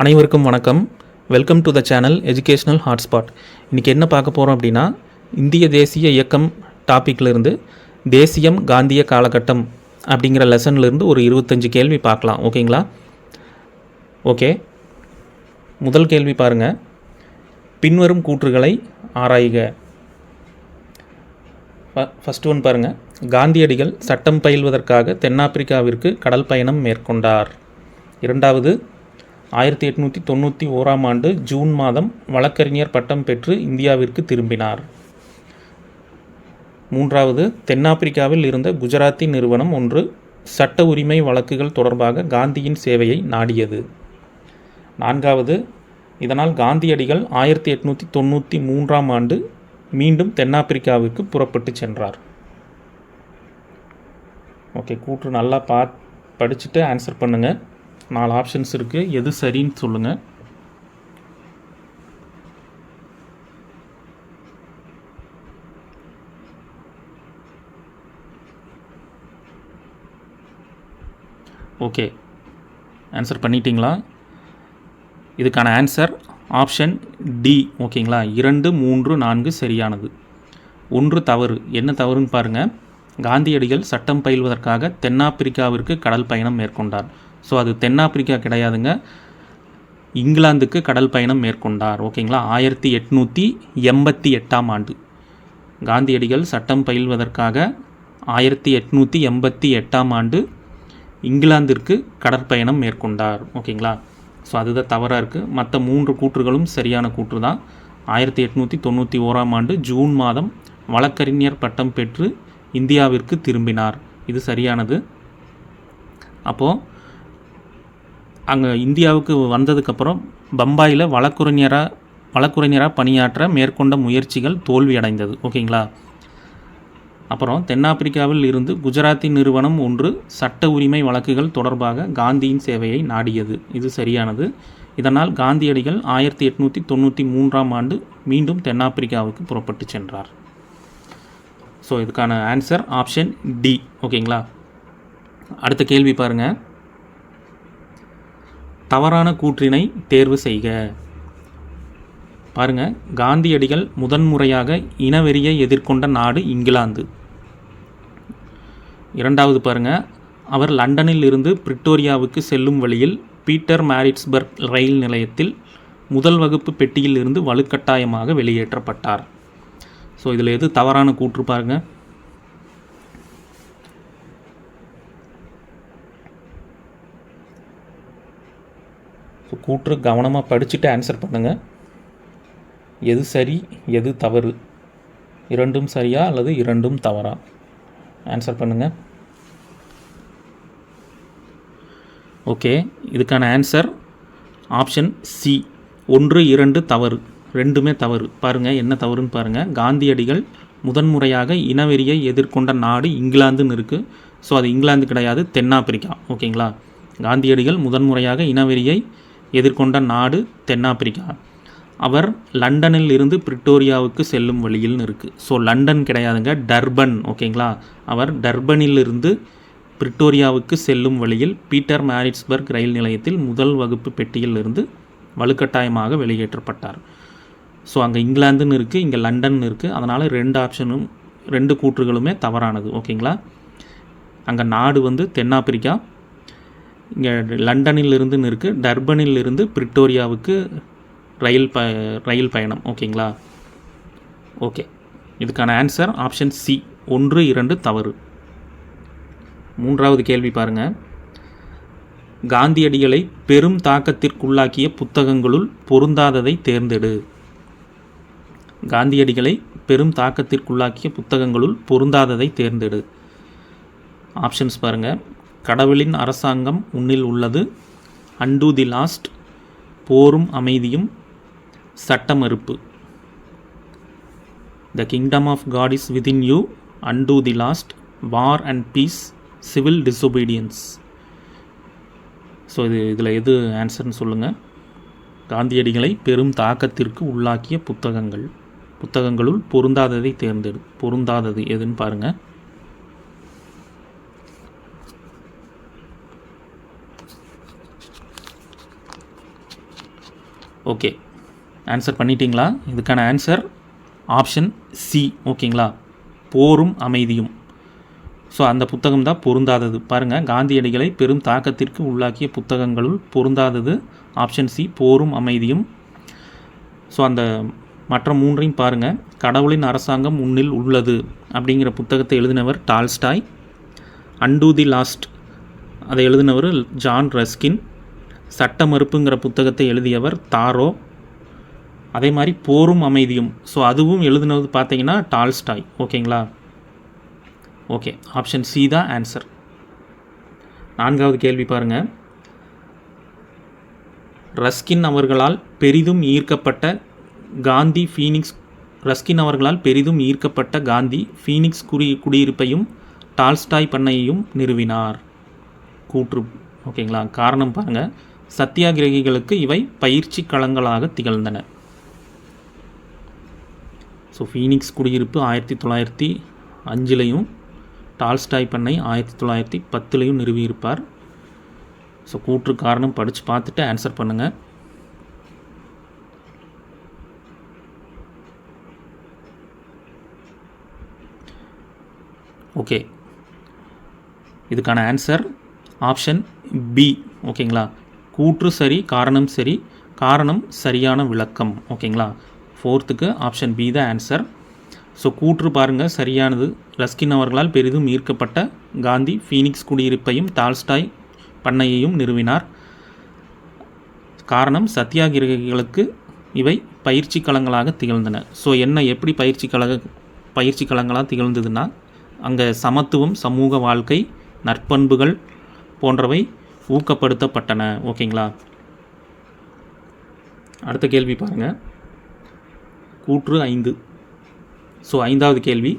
அனைவருக்கும் வணக்கம். Welcome to the channel educational hotspot. இன்றைக்கி என்ன பார்க்க போகிறோம் அப்படின்னா, இந்திய தேசிய இயக்கம் டாப்பிக்லேருந்து தேசியம் காந்திய காலகட்டம் அப்படிங்கிற லெசன்லேருந்து ஒரு 25 கேள்வி பார்க்கலாம். ஓகேங்களா? ஓகே, முதல் கேள்வி பாருங்கள். பின்வரும் கூற்றுகளை ஆராய்க. ஃபஸ்ட் ஒன் பாருங்கள். காந்தியடிகள் சட்டம் பயில்வதற்காக தென்னாப்பிரிக்காவிற்கு கடல் பயணம் மேற்கொண்டார். இரண்டாவது, 1891ஆம் ஆண்டு ஜூன் மாதம் வழக்கறிஞர் பட்டம் பெற்று இந்தியாவிற்கு திரும்பினார். மூன்றாவது, தென்னாப்பிரிக்காவில் இருந்த குஜராத்தி நிறுவனம் ஒன்று சட்ட உரிமை வழக்குகள் தொடர்பாக காந்தியின் சேவையை நாடியது. நான்காவது, இதனால் காந்தியடிகள் 1893ஆம் ஆண்டு மீண்டும் தென்னாப்பிரிக்காவிற்கு புறப்பட்டு சென்றார். ஓகே, கூற்று நல்லா படிச்சுட்டு ஆன்சர் பண்ணுங்கள். 4 ஆப்ஷன்ஸ் இருக்குது, எது சரின்னு சொல்லுங்கள். ஓகே, ஆன்சர் பண்ணிட்டீங்களா? இதுக்கான ஆன்சர் ஆப்ஷன் டி. ஓகேங்களா? 2, 3, 4 சரியானது. 1 தவறு. என்ன தவறுன்னு பாருங்கள். காந்தியடிகள் சட்டம் பயில்வதற்காக தென்னாப்பிரிக்காவிற்கு கடல் பயணம் மேற்கொண்டார். ஸோ அது தென்னாப்பிரிக்கா கிடையாதுங்க, இங்கிலாந்துக்கு கடல் பயணம் மேற்கொண்டார். ஓகேங்களா? 1888ஆம் ஆண்டு காந்தியடிகள் சட்டம் பயில்வதற்காக 1888ஆம் ஆண்டு இங்கிலாந்திற்கு கடற்பயணம் மேற்கொண்டார். ஓகேங்களா? ஸோ அதுதான் தவறாக இருக்குது. மற்ற 3 கூற்றுகளும் சரியான கூற்று தான். 1891ஆம் ஆண்டு ஜூன் மாதம் வழக்கறிஞர் பட்டம் பெற்று இந்தியாவிற்கு திரும்பினார், இது சரியானது. அப்போது அங்கே இந்தியாவுக்கு வந்ததுக்கப்புறம் பம்பாயில் வழக்குரைஞராக பணியாற்ற மேற்கொண்ட முயற்சிகள் தோல்வியடைந்தது. ஓகேங்களா? அப்புறம் தென்னாப்பிரிக்காவில் இருந்து குஜராத்தி நிறுவனம் ஒன்று சட்ட உரிமை வழக்குகள் தொடர்பாக காந்தியின் சேவையை நாடியது, இது சரியானது. இதனால் காந்தியடிகள் 1893ஆம் ஆண்டு மீண்டும் தென்னாப்பிரிக்காவுக்கு புறப்பட்டு சென்றார். ஸோ இதுக்கான ஆன்சர் ஆப்ஷன் டி. ஓகேங்களா? அடுத்த கேள்வி பாருங்கள். தவறான கூற்றினை தேர்வு செய்க. பாருங்கள், காந்தியடிகள் முதன்முறையாக இனவெறியை எதிர்கொண்ட நாடு இங்கிலாந்து. இரண்டாவது பாருங்கள், அவர் லண்டனில் இருந்து பிரிட்டோரியாவுக்கு செல்லும் வழியில் பீட்டர் மாரிட்ஸ்பர்க் ரயில் நிலையத்தில் முதல் வகுப்பு பெட்டியில் இருந்து வலுக்கட்டாயமாக வெளியேற்றப்பட்டார். ஸோ இதில் எது தவறான கூற்று பாருங்கள். கூற்று கவனமாக படிச்சுட்டு ஆன்சர் பண்ணுங்கள். எது சரி எது தவறு, இரண்டும் சரியா அல்லது இரண்டும் தவறா, ஆன்சர் பண்ணுங்கள். ஓகே, இதுக்கான ஆன்சர் ஆப்ஷன் சி. 1, 2 தவறு, ரெண்டுமே தவறு. பாருங்கள் என்ன தவறுன்னு பாருங்கள். காந்தியடிகள் முதன்முறையாக இனவெறியை எதிர்கொண்ட நாடு இங்கிலாந்துன்னு இருக்குது. ஸோ அது இங்கிலாந்து கிடையாது, தென்னாப்பிரிக்கா. ஓகேங்களா? காந்தியடிகள் முதன்முறையாக இனவெறியை எதிர்கொண்ட நாடு தென்னாப்பிரிக்கா. அவர் லண்டனில் இருந்து பிரிட்டோரியாவுக்கு செல்லும் வழியில்னு இருக்குது. ஸோ லண்டன் கிடையாதுங்க, டர்பன். ஓகேங்களா? அவர் டர்பனிலிருந்து பிரிட்டோரியாவுக்கு செல்லும் வழியில் பீட்டர் மாரிட்ஸ்பர்க் ரயில் நிலையத்தில் முதல் வகுப்பு பெட்டியில் இருந்து வலுக்கட்டாயமாக வெளியேற்றப்பட்டார். ஸோ அங்கே இங்கிலாந்துன்னு இருக்குது, இங்கே லண்டன் இருக்குது. அதனால் 2 ஆப்ஷனும் 2 கூற்றுகளுமே தவறானது. ஓகேங்களா? அங்கே நாடு வந்து தென்னாப்பிரிக்கா, இங்கே லண்டனில் இருந்துன்னு இருக்குது, டர்பனில் இருந்து பிரிட்டோரியாவுக்கு ரயில் பயணம். ஓகேங்களா? ஓகே, இதுக்கான ஆன்சர் ஆப்ஷன் சி. 1, 2 தவறு. மூன்றாவது கேள்வி பாருங்கள். காந்தியடிகளை பெரும் தாக்கத்திற்குள்ளாக்கிய புத்தகங்களுள் பொருந்தாததை தேர்ந்தெடு. காந்தியடிகளை பெரும் தாக்கத்திற்குள்ளாக்கிய புத்தகங்களுள் பொருந்தாததை தேர்ந்தெடு. ஆப்ஷன்ஸ் பாருங்கள். கடவுளின் அரசாங்கம் உன்னில் உள்ளது, அன்டு தி லாஸ்ட், போரும் அமைதியும், சட்ட மறுப்பு. The kingdom of God is within you, and the last, war and peace, civil disobedience. So இதில் எது ஆன்சர்னு சொல்லுங்கள். காந்தியடிகளை பெரும் தாக்கத்திற்கு உள்ளாக்கிய புத்தகங்களுள் பொருந்தாததை தேர்ந்தெடு. பொருந்தாதது எதுன்னு பாருங்கள். ஓகே, ஆன்சர் பண்ணிட்டீங்களா? இதுக்கான ஆன்சர் ஆப்ஷன் சி. ஓகேங்களா, போரும் அமைதியும். ஸோ அந்த புத்தகம் தான் பொருந்தாதது. பாருங்கள், காந்தியடிகளை பெரும் தாக்கத்திற்கு உள்ளாக்கிய புத்தகங்களுள் பொருந்தாதது ஆப்ஷன் சி, போரும் அமைதியும். ஸோ அந்த மற்ற மூன்றையும் பாருங்கள். கடவுளின் அரசாங்கம் உன்னில் உள்ளது அப்படிங்கிற புத்தகத்தை எழுதினவர் டால்ஸ்டாய். அன்டு தி லாஸ்ட் அதை எழுதினவர் ஜான் ரஸ்கின். சட்ட மறுப்புங்கிற புத்தகத்தை எழுதியவர் தாரோ. அதே மாதிரி போரும் அமைதியும், ஸோ அதுவும் எழுதினது பார்த்தீங்கன்னா டால்ஸ்டாய். ஓகேங்களா, ஓகே, ஆப்ஷன் சி தான் ஆன்சர். 4வது கேள்வி பாருங்கள். ரஸ்கின் அவர்களால் பெரிதும் ஈர்க்கப்பட்ட காந்தி ஃபீனிக்ஸ் குடியிருப்பையும் டால்ஸ்டாய் பண்ணையையும் நிறுவினார். கூற்று. ஓகேங்களா, காரணம் பாருங்கள், சத்தியாகிரகிகளுக்கு இவை பயிற்சி களங்களாக திகழ்ந்தன. ஸோ ஃபீனிக்ஸ் குடியிருப்பு 1905லையும் டால்ஸ்டாய் பண்ணை 1910லையும் நிறுவியிருப்பார். ஸோ கூற்று காரணம் படித்து பார்த்துட்டு ஆன்சர் பண்ணுங்கள். ஓகே, இதுக்கான ஆன்சர் ஆப்ஷன் பி. ஓகேங்களா, கூற்று சரி, காரணம் சரி, காரணம் சரியான விளக்கம். ஓகேங்களா, 4க்கு ஆப்ஷன் பி தான் ஆன்சர். ஸோ கூற்று பாருங்கள் சரியானது. ரஸ்கின் அவர்களால் பெரிதும் ஈர்க்கப்பட்ட காந்தி ஃபீனிக்ஸ் குடியிருப்பையும் டால்ஸ்டாய் பண்ணையையும் நிறுவினார். காரணம், சத்தியாகிரகிகளுக்கு இவை பயிற்சி களங்களாக திகழ்ந்தன. ஸோ எப்படி பயிற்சி களங்களாக திகழ்ந்ததுன்னா, அங்கே சமத்துவம், சமூக வாழ்க்கை, நற்பண்புகள் போன்றவை ஊக்கப்படுத்தப்பட்டன. ஓகேங்களா, அடுத்த கேள்வி பாருங்கள். கூற்று 5. ஸோ 5வது கேள்வி,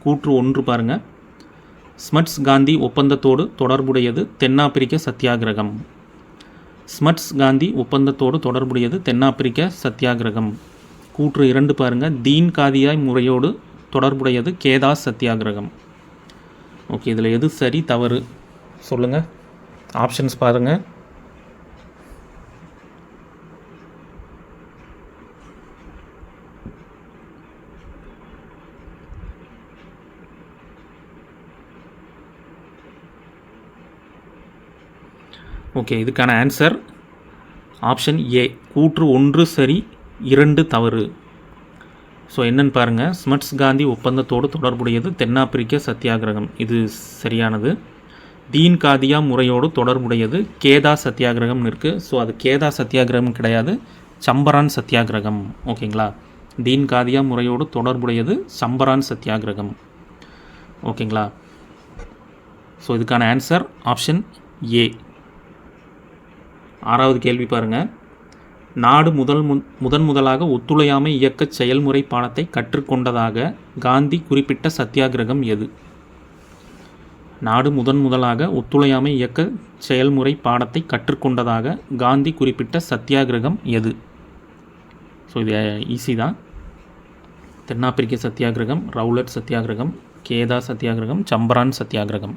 கூற்று 1 பாருங்கள். ஸ்மட்ஸ் காந்தி ஒப்பந்தத்தோடு தொடர்புடையது தென்னாப்பிரிக்க சத்தியாகிரகம். ஸ்மட்ஸ் காந்தி ஒப்பந்தத்தோடு தொடர்புடையது தென்னாப்பிரிக்க சத்தியாகிரகம். கூற்று 2 பாருங்கள். தீன் காதியாய் முறையோடு தொடர்புடையது கேதாஸ் சத்தியாகிரகம். ஓகே, இதில் எது சரி தவறு சொல்லுங்கள். ஆப்ஷன்ஸ் பாருங்கள். ஓகே, இதுக்கான ஆன்சர் ஆப்ஷன் ஏ. கூற்று 1 சரி, 2 தவறு. ஸோ என்னன்னு பாருங்கள். ஸ்மட்ஸ் காந்தி ஒப்பந்தத்தோடு தொடர்புடையது தென்னாப்பிரிக்க சத்தியாகிரகம், இது சரியானது. தீன் காதியா முறையோடு தொடர்புடையது கேதா சத்தியாகிரகம்னு இருக்குது. ஸோ அது கேதா சத்தியாகிரகம் கிடையாது, சம்பரான் சத்தியாகிரகம். ஓகேங்களா, தீன் காதியா முறையோடு தொடர்புடையது சம்பரான் சத்தியாகிரகம். ஓகேங்களா, ஸோ இதுக்கான ஆன்சர் ஆப்ஷன் ஏ. 6வது கேள்வி பாருங்கள். நாடு முதலாக ஒத்துழையாமை இயக்க செயல்முறை பாடத்தை கற்றுக்கொண்டதாக காந்தி குறிப்பிட்ட சத்தியாகிரகம் எது? நாடு முதலாக ஒத்துழையாமை இயக்க செயல்முறை பாடத்தை கற்றுக்கொண்டதாக காந்தி குறிப்பிட்ட சத்தியாகிரகம் எது? ஸோ இது ஈஸி தான். தென்னாப்பிரிக்க சத்தியாகிரகம், ரவுலட் சத்தியாகிரகம், கேதா சத்தியாகிரகம், சம்பரான் சத்தியாகிரகம்.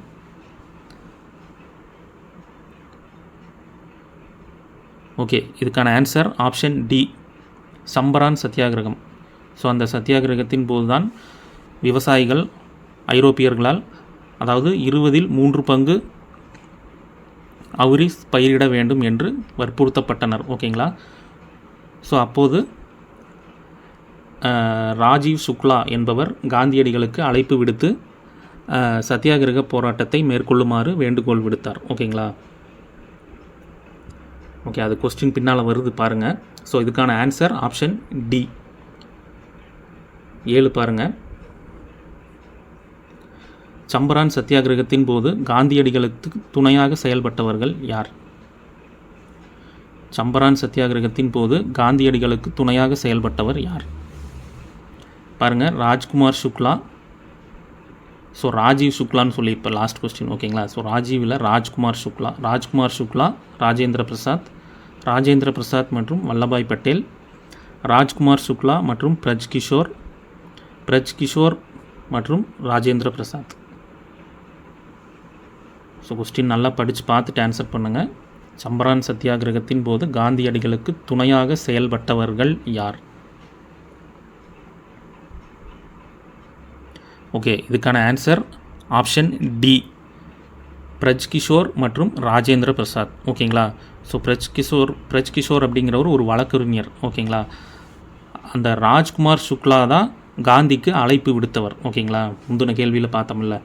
ஓகே, இதுக்கான ஆன்சர் ஆப்ஷன் டி, சம்பரான் சத்தியாகிரகம். ஸோ அந்த சத்தியாகிரகத்தின் போது தான் விவசாயிகள் ஐரோப்பியர்களால், அதாவது 20ல் 3 பங்கு அவுரி பயிரிட வேண்டும் என்று வற்புறுத்தப்பட்டனர். ஓகேங்களா, ஸோ அப்போது ராஜீவ் சுக்லா என்பவர் காந்தியடிகளுக்கு அழைப்பு விடுத்து சத்தியாகிரக போராட்டத்தை மேற்கொள்ளுமாறு வேண்டுகோள் விடுத்தார். ஓகேங்களா, ஓகே, அது கொஸ்டின் பின்னால் வருது பாருங்கள். ஸோ இதுக்கான ஆன்சர் ஆப்ஷன் டி. 7 பாருங்கள். சம்பரான் சத்தியாகிரகத்தின் போது காந்தியடிகளுக்கு துணையாக செயல்பட்டவர்கள் யார்? சம்பரான் சத்தியாகிரகத்தின் போது காந்தியடிகளுக்கு துணையாக செயல்பட்டவர் யார்? பாருங்கள், ராஜ்குமார் சுக்லா. ஸோ ராஜீவ் சுக்லான்னு சொல்லி இப்போ லாஸ்ட் கொஸ்டின். ஓகேங்களா, ஸோ ராஜீவில் ராஜ்குமார் சுக்லா, ராஜேந்திர பிரசாத் மற்றும் வல்லபாய் பட்டேல், ராஜ்குமார் சுக்லா மற்றும் பிரஜ் கிஷோர் மற்றும் ராஜேந்திர பிரசாத். ஸோ கொஸ்டின் நல்லா படித்து பார்த்துட்டு ஆன்சர் பண்ணுங்கள். சம்பரான் சத்தியாகிரகத்தின் போது காந்தியடிகளுக்கு துணையாக செயல்பட்டவர்கள் யார்? ஓகே, இதுக்கான answer option D, Braj Kishore மற்றும் ராஜேந்திர பிரசாத். ஓகேங்களா? ஸோ பிரஜ் கிஷோர் அப்படிங்கிறவர் ஒரு வழக்கறிஞர். ஓகேங்களா? அந்த ராஜ்குமார் சுக்லா தான் காந்திக்கு அழைப்பு விடுத்தவர். ஓகேங்களா? முந்தின கேள்வியில் பார்த்தோம்ல.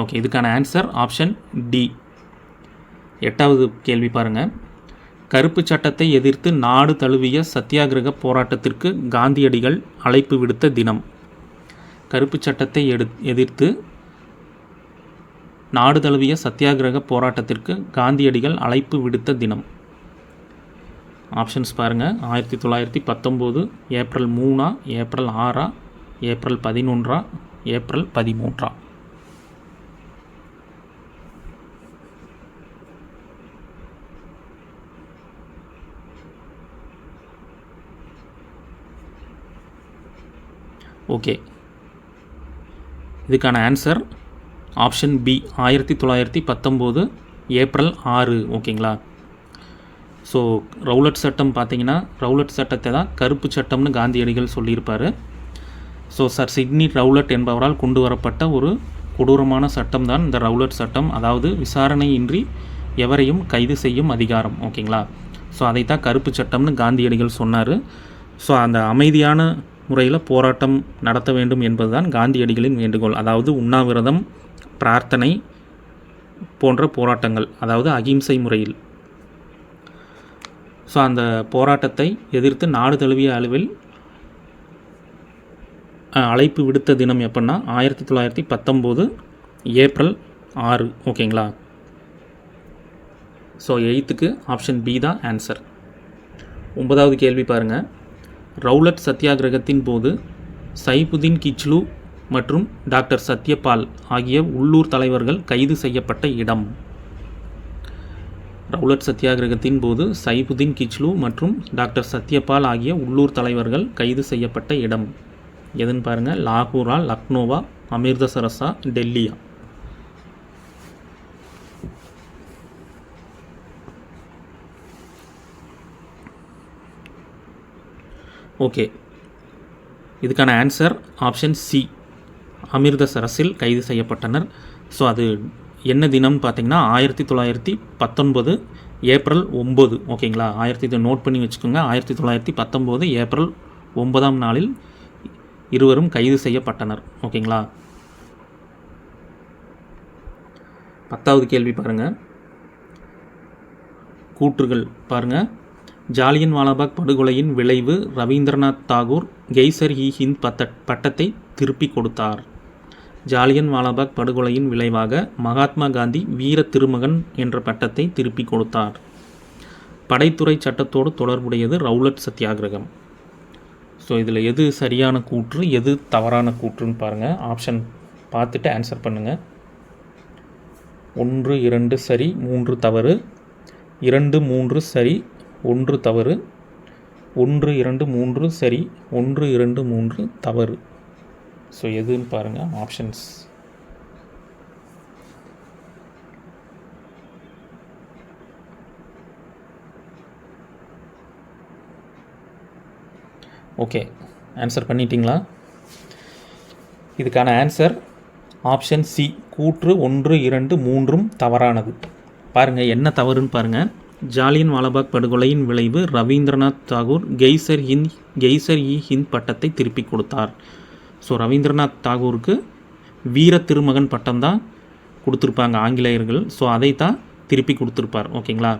ஓகே, இதுக்கான ஆன்சர் ஆப்ஷன் டி. 8வது கேள்வி பாருங்கள். கருப்பு சட்டத்தை எதிர்த்து நாடு தழுவிய சத்தியாகிரக போராட்டத்திற்கு காந்தியடிகள் அழைப்பு விடுத்த தினம். கருப்பு சட்டத்தை எதிர்த்து நாடு தழுவிய சத்தியாகிரக போராட்டத்திற்கு காந்தியடிகள் அழைப்பு விடுத்த தினம். ஆப்ஷன்ஸ் பாருங்கள். 1919, April 3, April 6, April 11, April 13. Okay, இதுக்கான ஆன்சர் ஆப்ஷன் பி, 1919, ஏப்ரல் 6. ஓகேங்களா? ஸோ ரவுலட் சட்டம் பார்த்தீங்கன்னா, ரவுலட் சட்டத்தை தான் கருப்பு சட்டம்னு காந்தியடிகள் சொல்லியிருப்பார். ஸோ சர் சிட்னி ரவுலட் என்பவரால் கொண்டு வரப்பட்ட ஒரு கொடூரமான சட்டம் தான் இந்த ரவுலட் சட்டம். அதாவது விசாரணையின்றி எவரையும் கைது செய்யும் அதிகாரம். ஓகேங்களா? ஸோ அதைத்தான் கருப்பு சட்டம்னு காந்தியடிகள் சொன்னார். ஸோ அந்த அமைதியான முறையில் போராட்டம் நடத்த வேண்டும் என்பதுதான் காந்தியடிகளின் வேண்டுகோள். அதாவது உண்ணாவிரதம், பிரார்த்தனை போன்ற போராட்டங்கள், அதாவது அகிம்சை முறையில். ஸோ அந்த போராட்டத்தை எதிர்த்து நாடு தழுவிய அளவில் அழைப்பு விடுத்த தினம் எப்படின்னா 1919, ஏப்ரல் 6. ஓகேங்களா? ஸோ 8க்கு ஆப்ஷன் பி தான் ஆன்சர். 9வது கேள்வி பாருங்கள். ரவுலட் சத்தியாகிரகத்தின் போது சைபுதீன் கிச்லு மற்றும் டாக்டர் சத்யபால் ஆகிய உள்ளூர் தலைவர்கள் கைது செய்யப்பட்ட இடம். ரவுலட் சத்தியாகிரகத்தின் போது சைபுதீன் கிச்லு மற்றும் டாக்டர் சத்யபால் ஆகிய உள்ளூர் தலைவர்கள் கைது செய்யப்பட்ட இடம் எதுன்னு பாருங்கள். லாகூரா, லக்னோவா, அமிர்தசரஸா, டெல்லியா? ஓகே, இதுக்கான ஆன்சர் ஆப்ஷன் சி, அமிர்தசரஸில் கைது செய்யப்பட்டனர். ஸோ அது என்ன தினம்னு பார்த்தீங்கன்னா 1919, ஏப்ரல் 9. ஓகேங்களா? நோட் பண்ணி வச்சுக்கோங்க. 1919, ஏப்ரல் 9ஆம் நாளில் இருவரும் கைது செய்யப்பட்டனர். ஓகேங்களா? 10வது கேள்வி பாருங்கள். கூற்றுகள் பாருங்கள். ஜாலியன் வாலாபாக் படுகொலையின் விளைவு ரவீந்திரநாத் தாகூர் கெய்சர்-இ-ஹிந்த் பட்டத்தை திருப்பி கொடுத்தார். ஜாலியன் வாலாபாக் படுகொலையின் விளைவாக மகாத்மா காந்தி வீர திருமகன் என்ற பட்டத்தை திருப்பி கொடுத்தார். படைத்துறை சட்டத்தோடு தொடர்புடையது ரவுலட் சத்தியாகிரகம். ஸோ இதில் எது சரியான கூற்று, எது தவறான கூற்றுன்னு பாருங்கள். ஆப்ஷன் பார்த்துட்டு ஆன்சர் பண்ணுங்கள். 1, 2 சரி, 3 தவறு. 2, 3 சரி, 1 தவறு. 1, 2, 3 சரி, 1, 2, 3 தவறு. ஸோ எதுன்னு பாருங்கள். ஆப்ஷன்ஸ் ஓகே, ஆன்சர் பண்ணிட்டீங்களா? இதுக்கான ஆன்சர் ஆப்ஷன் சி, கூற்று 1, 2, 3 தவறானது. பாருங்கள் என்ன தவறுன்னு பாருங்கள். ஜாலியன் வாலாபாக் படுகொலையின் விளைவு ரவீந்திரநாத் தாகூர் கெய்சர்-இ-ஹிந்த் பட்டத்தை திருப்பி கொடுத்தார். ஸோ ரவீந்திரநாத் தாகூருக்கு வீர திருமகன் பட்டம் தான் கொடுத்துருப்பாங்க ஆங்கிலேயர்கள். ஸோ அதை தான் திருப்பி கொடுத்துருப்பார். ஓகேங்களா?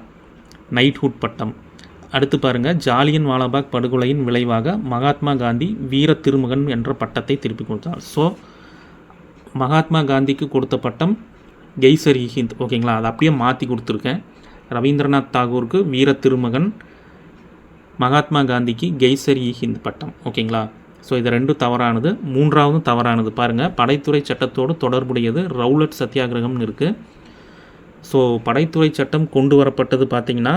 நைட்ஹுட் பட்டம். அடுத்து பாருங்கள். ஜாலியன் வாலாபாக் படுகொலையின் விளைவாக மகாத்மா காந்தி வீர திருமகன் என்ற பட்டத்தை திருப்பி கொடுத்தார். ஸோ மகாத்மா காந்திக்கு கொடுத்த பட்டம் கெய்சர்-இ-ஹிந்த். ஓகேங்களா? அதை அப்படியே மாற்றி கொடுத்துருக்கேன். ரவீந்திரநாத் தாகூருக்கு வீர திருமகன், மகாத்மா காந்திக்கு கெய்சர்-இ-ஹிந்த் பட்டம். ஓகேங்களா? ஸோ இது 2 தவறானது. 3வது தவறானது பாருங்கள். படைத்துறை சட்டத்தோடு தொடர்புடையது ரவுலட் சத்தியாகிரகம்னு இருக்குது. ஸோ படைத்துறை சட்டம் கொண்டு வரப்பட்டது பார்த்திங்கன்னா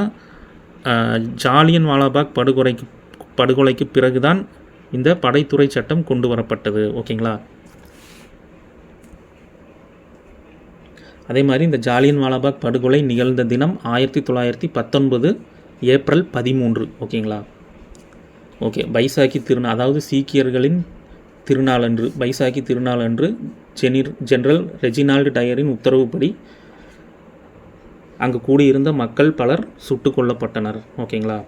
ஜாலியன் வாலாபாக் படுகொலைக்கு பிறகு தான் இந்த படைத்துறை சட்டம் கொண்டு வரப்பட்டது. ஓகேங்களா? அதே மாதிரி இந்த ஜாலியன் வாலாபாக் படுகொலை நிகழ்ந்த தினம் 1919 ஏப்ரல் 13. ஓகேங்களா? ஓகே, பைசாக்கி திருநாள், அதாவது சீக்கியர்களின் திருநாளன்று, பைசாக்கி திருநாளன்று ஜெனரல் ரெஜினால்டு டயரின் உத்தரவுப்படி அங்கு கூடியிருந்த மக்கள் பலர் சுட்டு கொல்லப்பட்டனர். ஓகேங்களா?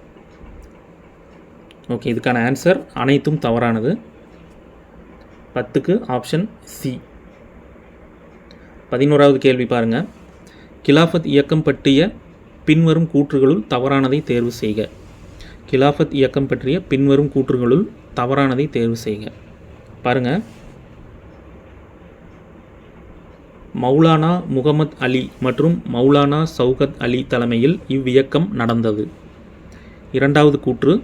ஓகே, இதுக்கான ஆன்சர் அனைத்தும் தவறானது. 10க்கு ஆப்ஷன் சி. 11வது கேள்வி பாருங்கள். கிலாஃபத் இயக்கம் பற்றிய பின்வரும் கூற்றுகளுள் தவறானதை தேர்வு செய்க. கிலாஃபத் இயக்கம் பற்றிய பின்வரும் கூற்றுகளுள் தவறானதை தேர்வு செய்க. பாருங்கள், மௌலானா முகமது அலி மற்றும் மௌலானா சௌகத் அலி தலைமையில் இவ்வியக்கம் நடந்தது. 2வது கூற்று,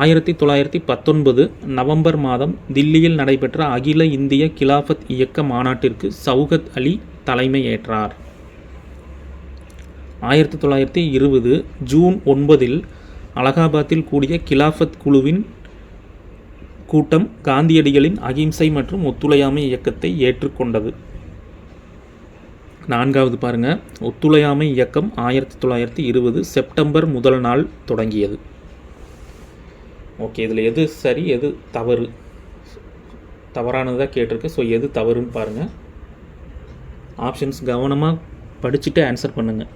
1919 நவம்பர் மாதம் தில்லியில் நடைபெற்ற அகில இந்திய கிலாஃபத் இயக்க மாநாட்டிற்கு சௌகத் அலி தலைமை ஏற்றார். 1920 ஜூன் 9 அலகாபாத்தில் கூடிய கிலாஃபத் குழுவின் கூட்டம் காந்தியடிகளின் அகிம்சை மற்றும் ஒத்துழையாமை இயக்கத்தை ஏற்றுக்கொண்டது. 4வது பாருங்க, ஒத்துழையாமை இயக்கம் 1920 செப்டம்பர் முதல் நாள் தொடங்கியது. ஓகே, இதில் எது சரி எது தவறு, தவறானதாக கேட்டிருக்கு. ஸோ எது தவறுன்னு பாருங்கள். ஆப்ஷன்ஸ் கவனமாக படிச்சுட்டு ஆன்சர் பண்ணுங்கள்.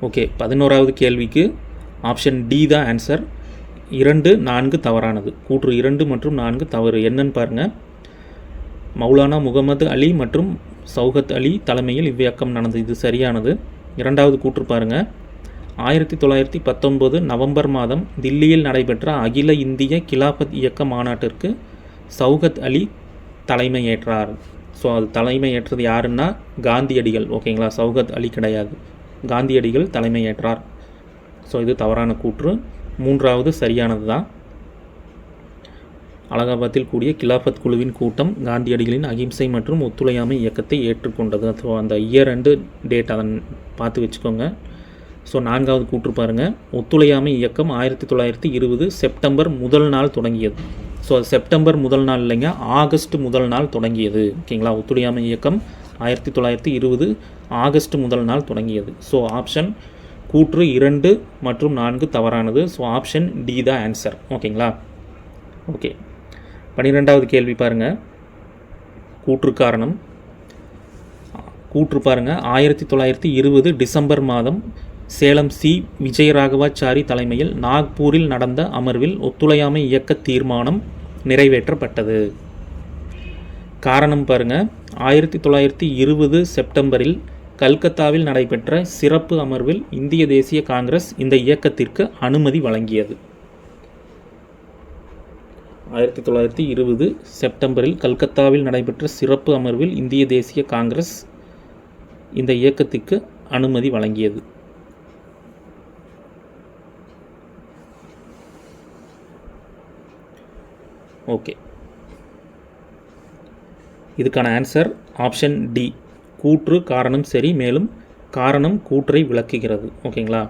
ஓகே, 11வது கேள்விக்கு ஆப்ஷன் டி தான் ஆன்சர். 2, 4 தவறானது. கூற்று 2 மற்றும் 4 தவறு. என்னன்னு பாருங்கள். மௌலானா முகமது அலி மற்றும் சௌகத் அலி தலைமையில் இவ்வியக்கம் நடந்தது, இது சரியானது. 2வது கூற்று பாருங்கள். 1919 நவம்பர் மாதம் தில்லியில் நடைபெற்ற அகில இந்திய கிலாஃபத் இயக்க மாநாட்டிற்கு சௌகத் அலி தலைமை ஏற்றார். ஸோ அது தலைமை ஏற்றது யாருன்னா காந்தியடிகள். ஓகேங்களா? சௌகத் அலி கிடையாது, காந்தியடிகள் தலைமை ஏற்றார். ஸோ இது தவறான கூற்று. 3வது சரியானது தான். அலகாபாத்தில் கூடிய கிலாஃபத் குழுவின் கூட்டம் காந்தியடிகளின் அகிம்சை மற்றும் ஒத்துழையாமை இயக்கத்தை ஏற்றுக்கொண்டது. ஸோ அந்த இயர் அண்டு டேட் அதை பார்த்து வச்சுக்கோங்க. ஸோ 4வது கூற்று பாருங்கள். ஒத்துழையாமை இயக்கம் 1920 செப்டம்பர் முதல் நாள் தொடங்கியது. ஸோ அது செப்டம்பர் முதல் நாள் இல்லைங்க, ஆகஸ்ட் முதல் நாள் தொடங்கியது. ஓகேங்களா? ஒத்துழையாமை இயக்கம் 1920 ஆகஸ்ட் முதல் நாள் தொடங்கியது. ஸோ ஆப்ஷன் கூற்று 2 மற்றும் 4 தவறானது. ஸோ ஆப்ஷன் டி தான் ஆன்சர். ஓகேங்களா? ஓகே, 12வது கேள்வி பாருங்கள். கூற்று காரணம். கூற்று பாருங்கள். 1920 டிசம்பர் மாதம் சேலம் சி. விஜயராகவாச்சாரி தலைமையில் நாக்பூரில் நடந்த அமர்வில் ஒத்துழையாமை இயக்க தீர்மானம் நிறைவேற்றப்பட்டது. காரணம் பாருங்கள். 1920 செப்டம்பரில் கல்கத்தாவில் நடைபெற்ற சிறப்பு அமர்வில் இந்திய தேசிய காங்கிரஸ் இந்த இயக்கத்திற்கு அனுமதி வழங்கியது. 1920 செப்டம்பரில் கல்கத்தாவில் நடைபெற்ற சிறப்பு அமர்வில் இந்திய தேசிய காங்கிரஸ் இந்த இயக்கத்திற்கு அனுமதி வழங்கியது. ஓகே, இதுக்கான ஆன்சர் ஆப்ஷன் டி. கூற்று காரணம் சரி, மேலும் காரணம் கூற்றை விளக்குகிறது. ஓகேங்களா?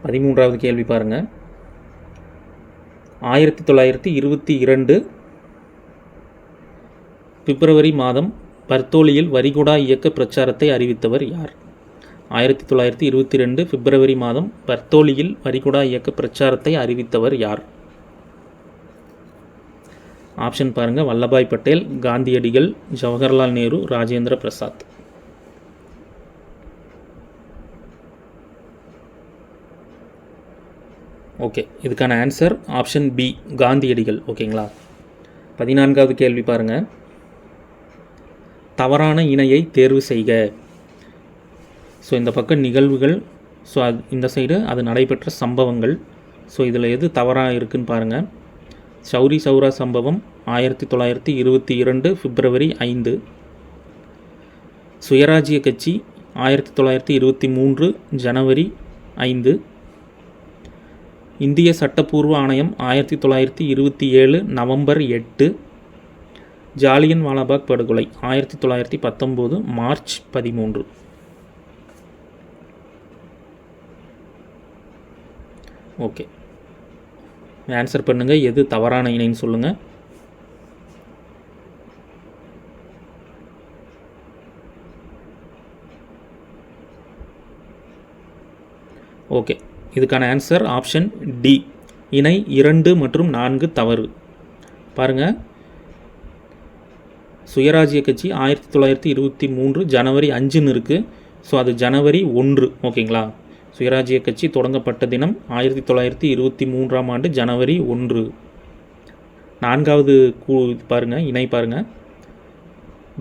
13வது கேள்வி பாருங்கள். 1922 பிப்ரவரி மாதம் பர்தோலியில் வரிகுடா இயக்க பிரச்சாரத்தை அறிவித்தவர் யார்? 1922 பிப்ரவரி மாதம் பர்தோலியில் வரிகுடா இயக்க பிரச்சாரத்தை அறிவித்தவர் யார்? ஆப்ஷன் பாருங்கள். வல்லபாய் பட்டேல், காந்தியடிகள், ஜவஹர்லால் நேரு, ராஜேந்திர பிரசாத். ஓகே, இதுக்கான ஆன்சர் ஆப்ஷன் பி, காந்தியடிகள். ஓகேங்களா? 14வது கேள்வி பாருங்கள். தவறான இணையை தேர்வு செய்க. ஸோ இந்த பக்கம் நிகழ்வுகள், ஸோ இந்த சைடு அது நடைபெற்ற சம்பவங்கள். ஸோ இதில் எது தவறாக இருக்குதுன்னு பாருங்கள். சௌரி சௌரா சம்பவம் 1922 பிப்ரவரி 5. சுயராஜ்ய கட்சி 1923 ஜனவரி 5. இந்திய சட்டப்பூர்வ ஆணையம் 1927 நவம்பர் 8. ஜாலியன் வாலாபாக் படுகொலை 1919 மார்ச் 13. ஓகே, ஆன்சர் பண்ணுங்கள். எது தவறான இணைன்னு சொல்லுங்கள். ஓகே, இதுக்கான ஆன்சர் ஆப்ஷன் டி. இணை 2 மற்றும் 4 தவறு. பாருங்கள், சுயராஜ்ய கட்சி 1923 ஜனவரி 5ன்னு இருக்குது. ஸோ அது ஜனவரி 1, ஓகேங்களா. சுயராஜ்ய கட்சி தொடங்கப்பட்ட தினம் 1923ஆம் ஆண்டு ஜனவரி 1. 4வது பாருங்கள், இணை பாருங்கள்,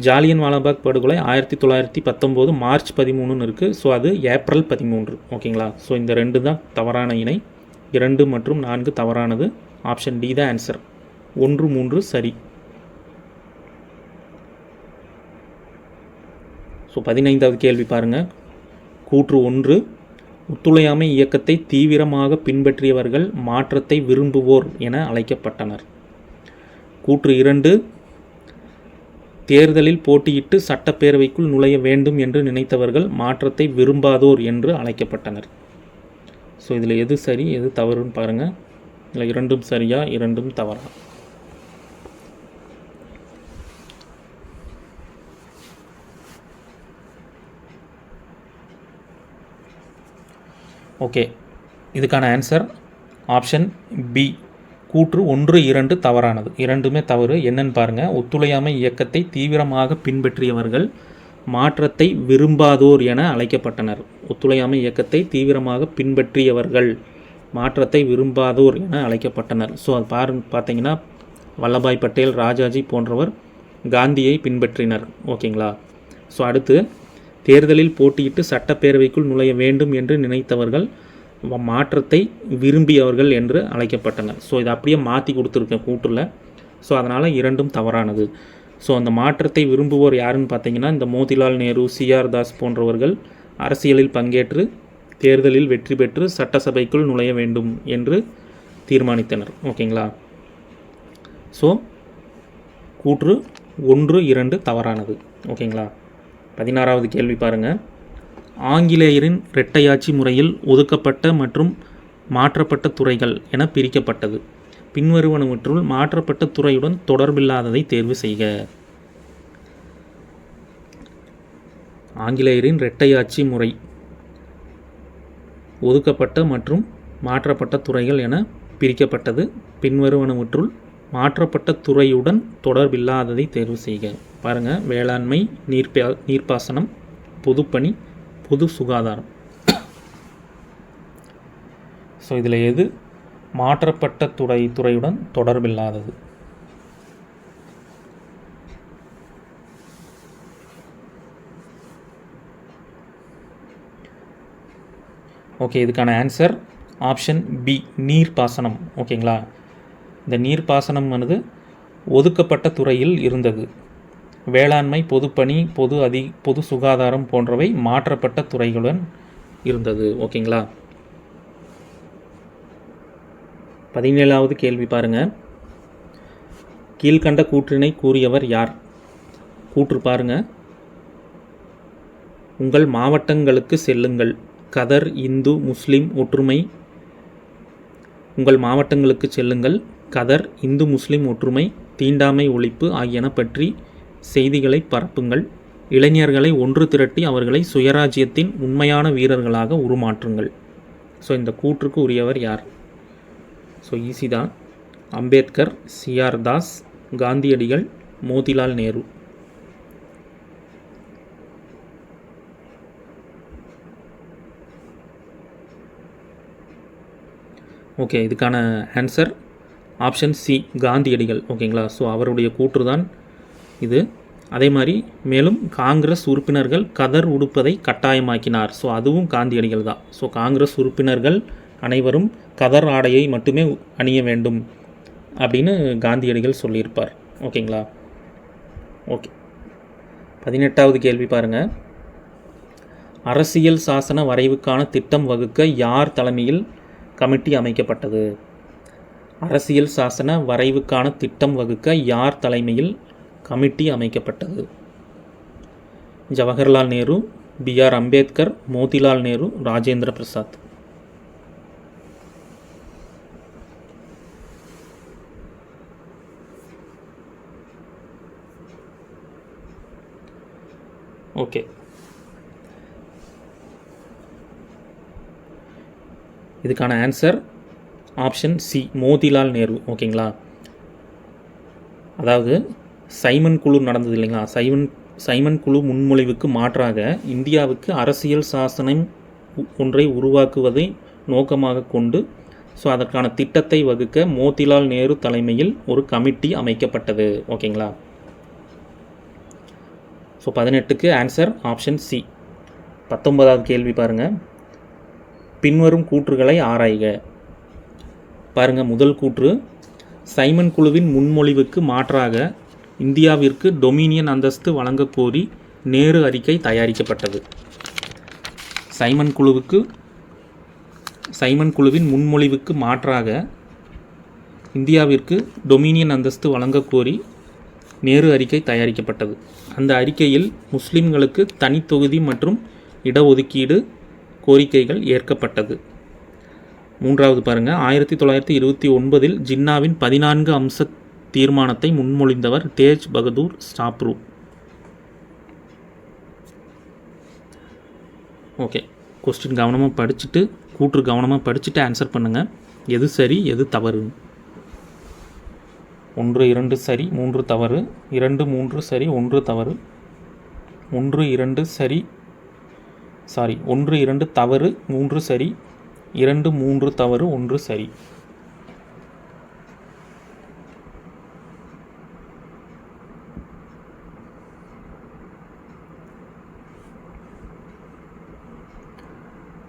ஜாலியன் வாலாபாக் படுகொலை 1919 மார்ச் 13ன்னு இருக்குது. ஸோ அது ஏப்ரல் 13, ஓகேங்களா. ஸோ இந்த 2 தான் தவறான இணை. 2 மற்றும் 4 தவறானது. ஆப்ஷன் டி தான் ஆன்சர். 1, 3 சரி. ஸோ 15வது கேள்வி பாருங்கள். கூற்று 1, ஒத்துழையாமை இயக்கத்தை தீவிரமாக பின்பற்றியவர்கள் மாற்றத்தை விரும்புவோர் என அழைக்கப்பட்டனர். கூற்று 2, தேர்தலில் போட்டியிட்டு சட்டப்பேரவைக்குள் நுழைய வேண்டும் என்று நினைத்தவர்கள் மாற்றத்தை விரும்பாதோர் என்று அழைக்கப்பட்டனர். ஸோ இதில் எது சரி எது தவறுன்னு பாருங்கள். இதில் 2ம் சரியா 2ம் தவறா? ஓகே, இதுக்கான ஆன்சர் ஆப்ஷன் பி. கூற்று 1, 2 தவறானது. 2மே தவறு. என்னன்னு பாருங்கள். ஒத்துழையாமை இயக்கத்தை தீவிரமாக பின்பற்றியவர்கள் மாற்றத்தை விரும்பாதோர் என அழைக்கப்பட்டனர். ஒத்துழையாமை இயக்கத்தை தீவிரமாக பின்பற்றியவர்கள் மாற்றத்தை விரும்பாதோர் என அழைக்கப்பட்டனர். ஸோ அது பார்த்தீங்கன்னா வல்லபாய் பட்டேல், ராஜாஜி போன்றவர் காந்தியை பின்பற்றினர், ஓகேங்களா. ஸோ அடுத்து, தேர்தலில் போட்டியிட்டு சட்டப்பேரவைக்குள் நுழைய வேண்டும் என்று நினைத்தவர்கள் மாற்றத்தை விரும்பியவர்கள் என்று அழைக்கப்பட்டனர். ஸோ இதை அப்படியே மாற்றி கொடுத்துருக்கேன் கூற்றில். ஸோ அதனால் 2ம் தவறானது. ஸோ அந்த மாற்றத்தை விரும்புவோர் யாருன்னு பார்த்தீங்கன்னா, இந்த மோதிலால் நேரு, சிஆர் தாஸ் போன்றவர்கள் அரசியலில் பங்கேற்று தேர்தலில் வெற்றி பெற்று சட்டசபைக்குள் நுழைய வேண்டும் என்று தீர்மானித்தனர், ஓகேங்களா. ஸோ கூற்று 1, 2 தவறானது, ஓகேங்களா. 16வது கேள்வி பாருங்கள். ஆங்கிலேயரின் இரட்டையாட்சி முறையில் ஒதுக்கப்பட்ட மற்றும் மாற்றப்பட்ட துறைகள் என பிரிக்கப்பட்டது. பின்வருவனவற்றுள் மாற்றப்பட்ட துறையுடன் தொடர்பில்லாததை தேர்வு செய்க. ஆங்கிலேயரின் இரட்டையாட்சி முறை ஒதுக்கப்பட்ட மற்றும் மாற்றப்பட்ட துறைகள் என பிரிக்கப்பட்டது. பின்வருவனவற்றுள் மாற்றப்பட்ட துறையுடன் தொடர்பில்லாததை தேர்வு செய்க. பாருங்கள், வேளாண்மை, நீர்ப்பாசனம், பொதுப்பணி, பொது சுகாதாரம். ஸோ இதில் எது மாற்றப்பட்ட துறையுடன் தொடர்பில்லாதது? ஓகே, இதுக்கான ஆன்சர் ஆப்ஷன் பி, நீர்ப்பாசனம், ஓகேங்களா. இந்த நீர்ப்பாசனம் ஒதுக்கப்பட்ட துறையில் இருந்தது. வேளாண்மை, பொதுப்பணி, பொது சுகாதாரம் போன்றவை மாற்றப்பட்ட துறைகளுடன் இருந்தது, ஓகேங்களா. 17வது கேள்வி பாருங்கள். கீழ்கண்ட கூற்றினை கூறியவர் யார்? கூற்று பாருங்கள். உங்கள் மாவட்டங்களுக்கு செல்லுங்கள், கதர், இந்து, முஸ்லீம் ஒற்றுமை. உங்கள் மாவட்டங்களுக்கு செல்லுங்கள், கதர், இந்து முஸ்லீம் ஒற்றுமை, தீண்டாமை ஒழிப்பு ஆகியன பற்றி செய்திகளை பரப்புங்கள். இளைஞர்களை ஒன்று திரட்டி அவர்களை சுயராஜ்யத்தின் உண்மையான வீரர்களாக உருமாற்றுங்கள். ஸோ இந்த கூற்றுக்கு உரியவர் யார்? ஸோ ஈஸி தான். அம்பேத்கர், சிஆர் தாஸ், காந்தியடிகள், மோதிலால் நேரு. ஓகே, இதுக்கான ஆன்சர் ஆப்ஷன் சி, காந்தியடிகள், ஓகேங்களா. ஸோ அவருடைய கூற்று தான் இது. அதே மாதிரி மேலும் காங்கிரஸ் உறுப்பினர்கள் கதர் உடுப்பதை கட்டாயமாக்கினார். ஸோ அதுவும் காந்தியடிகள் தான். ஸோ காங்கிரஸ் உறுப்பினர்கள் அனைவரும் கதர் ஆடையை மட்டுமே அணிய வேண்டும் அப்படின்னு காந்தியடிகள் சொல்லியிருப்பார், ஓகேங்களா. ஓகே, 18வது கேள்வி பாருங்கள். அரசியல் சாசன வரைவுக்கான திட்டம் வகுக்க யார் தலைமையில் கமிட்டி அமைக்கப்பட்டது? அரசியல் சாசன வரைவுக்கான திட்டம் வகுக்க யார் தலைமையில் கமிட்டி அமைக்கப்பட்டது? ஜவஹர்லால் நேரு, பி.ஆர். அம்பேத்கர், மோதிலால் நேரு, ராஜேந்திர பிரசாத். ஓகே, இதுக்கான answer option C, Motilal Nehru. ஓகேங்களா, அதாவது சைமன் குழு நடந்தது இல்லைங்களா, சைமன் குழு முன்மொழிவுக்கு மாற்றாக இந்தியாவுக்கு அரசியல் சாசனம் ஒன்றை உருவாக்குவதை நோக்கமாக கொண்டு அதற்கான திட்டத்தை வகுக்க மோதிலால் நேரு தலைமையில் ஒரு கமிட்டி அமைக்கப்பட்டது. ஓகேங்களா, 18க்கு ஆன்சர் ஆப்ஷன் சி. 19வது கேள்வி பாருங்கள். பின்வரும் கூற்றுகளை ஆராய்க. பாருங்கள், முதல் கூற்று, சைமன் குழுவின் முன்மொழிவுக்கு மாற்றாக இந்தியாவிற்கு டொமினியன் அந்தஸ்து வழங்கக் கோரி நேரு அறிக்கை தயாரிக்கப்பட்டது. சைமன் குழுவின் முன்மொழிவுக்கு மாற்றாக இந்தியாவிற்கு டொமினியன் அந்தஸ்து வழங்கக் கோரி நேரு அறிக்கை தயாரிக்கப்பட்டது. அந்த அறிக்கையில் முஸ்லிம்களுக்கு தனித்தொகுதி மற்றும் இடஒதுக்கீடு கோரிக்கைகள் ஏற்கப்பட்டது. 3வது பாருங்கள், 1929 ஜின்னாவின் 14 அம்ச தீர்மானத்தை முன்மொழிந்தவர் தேஜ் பகதூர் சாப்ரு. ஓகே, கொஸ்டின் கவனமாக படிச்சுட்டு, கூற்று கவனமாக படிச்சுட்டு ஆன்சர் பண்ணுங்கள். எது சரி எது தவறு? 1 2 சரி 3 தவறு, 2 3 சரி 1 தவறு, 1 2 சரி 1 2 தவறு 3 சரி, 2 3 தவறு 1 சரி.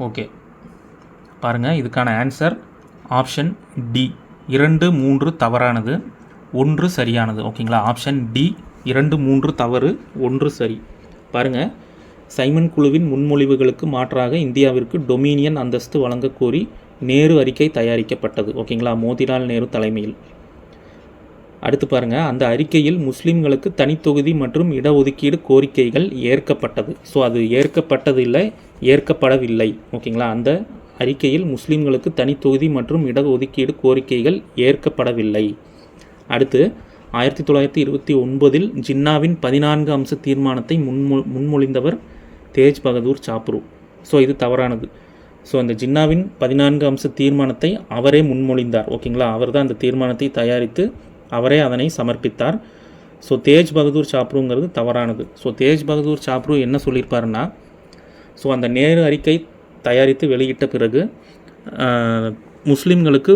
ஓகே, பாருங்கள், இதுக்கான ஆன்சர் ஆப்ஷன் டி, 2 3 தவறானது, 1 சரியானது. ஓகேங்களா, ஆப்ஷன் டி, 2 3 தவறு 1 சரி. பாருங்கள், சைமன் குழுவின் முன்மொழிவுகளுக்கு மாற்றாக இந்தியாவிற்கு டொமினியன் அந்தஸ்து வழங்கக் கோரி நேரு அறிக்கை தயாரிக்கப்பட்டது. ஓகேங்களா, மோதிலால் நேரு தலைமையில். அடுத்து பாருங்கள், அந்த அறிக்கையில் முஸ்லீம்களுக்கு தனித்தொகுதி மற்றும் இடஒதுக்கீடு கோரிக்கைகள் ஏற்கப்பட்டது. அது ஏற்கப்பட்டது இல்லை, ஏற்கப்படவில்லை. ஓகேங்களா, அந்த அறிக்கையில் முஸ்லீம்களுக்கு தனித்தொகுதி மற்றும் இடஒதுக்கீடு கோரிக்கைகள் ஏற்கப்படவில்லை. அடுத்து 1929 ஜின்னாவின் 14 அம்ச தீர்மானத்தை முன்மொழிந்தவர் தேஜ் பகதூர் சாப்ரு. இது தவறானது. அந்த ஜின்னாவின் 14 அம்ச தீர்மானத்தை அவரே முன்மொழிந்தார். ஓகேங்களா, அவர் தான் அந்த தீர்மானத்தை தயாரித்து அவரே அதனை சமர்ப்பித்தார். தேஜ் பகதூர் சாப்ருங்கிறது தவறானது. தேஜ் பகதூர் சாப்ரு என்ன சொல்லியிருப்பாருன்னா, அந்த நேரு அறிக்கை தயாரித்து வெளியிட்ட பிறகு முஸ்லீம்களுக்கு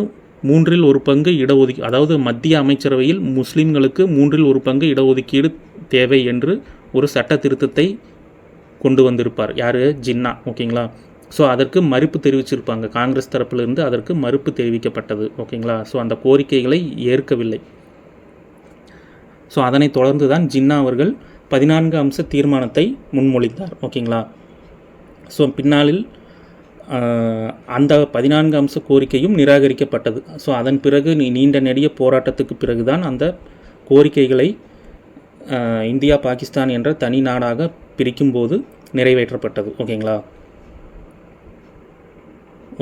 1/3 இடஒதுக்கீடு, அதாவது மத்திய அமைச்சரவையில் முஸ்லீம்களுக்கு 1/3 இடஒதுக்கீடு தேவை என்று ஒரு சட்ட திருத்தத்தை கொண்டு வந்திருப்பார். யார்? ஜின்னா. ஓகேங்களா, அதற்கு மறுப்பு தெரிவிச்சிருப்பாங்க. காங்கிரஸ் தரப்பிலிருந்து அதற்கு மறுப்பு தெரிவிக்கப்பட்டது. ஓகேங்களா, அந்த கோரிக்கைகளை ஏற்கவில்லை. அதனைத் தொடர்ந்து தான் ஜின்னா அவர்கள் 14 அம்ச தீர்மானத்தை முன்மொழிந்தார். ஓகேங்களா, பின்னாளில் அந்த 14 அம்ச கோரிக்கையும் நிராகரிக்கப்பட்டது. அதன் பிறகு நீண்ட நெடிய போராட்டத்துக்கு பிறகுதான் அந்த கோரிக்கைகளை இந்தியா பாகிஸ்தான் என்ற தனி நாடாக பிரிக்கும்போது நிறைவேற்றப்பட்டது. ஓகேங்களா,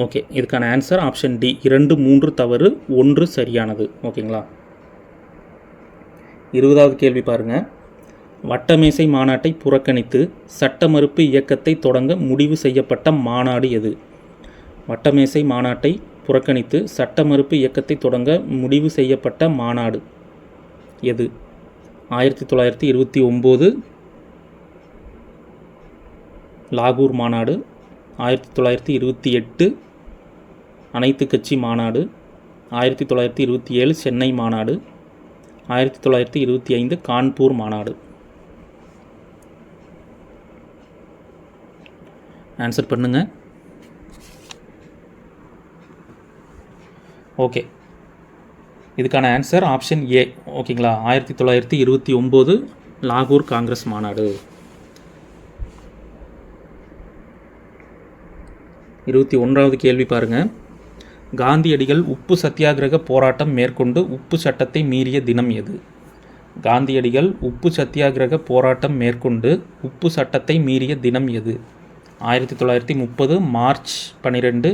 ஓகே, இதுக்கான ஆன்சர் ஆப்ஷன் டி, 2 3 தவறு 1 சரியானது. ஓகேங்களா, 20வது கேள்வி பாருங்கள். வட்டமேசை மாநாட்டை புறக்கணித்து சட்ட மறுப்பு இயக்கத்தை தொடங்க முடிவு செய்யப்பட்ட மாநாடு எது? வட்டமேசை மாநாட்டை புறக்கணித்து சட்ட மறுப்பு இயக்கத்தை தொடங்க முடிவு செய்யப்பட்ட மாநாடு எது? 1929 லாகூர் மாநாடு, 1928 அனைத்து கட்சி மாநாடு, 1927 சென்னை மாநாடு, 1925 கான்பூர் மாநாடு. ஆன்சர் பண்ணுங்க. ஓகே, இதுக்கான ஆன்சர் ஆப்ஷன் ஏ. ஓகேங்களா, 1929 லாகூர் காங்கிரஸ் மாநாடு. 21வது கேள்வி பாருங்கள். காந்தியடிகள் உப்பு சத்தியாகிரக போராட்டம் மேற்கொண்டு உப்பு சட்டத்தை மீறிய தினம் எது? காந்தியடிகள் உப்பு சத்தியாகிரக போராட்டம் மேற்கொண்டு உப்பு சட்டத்தை மீறிய தினம் எது? 1930 March 12,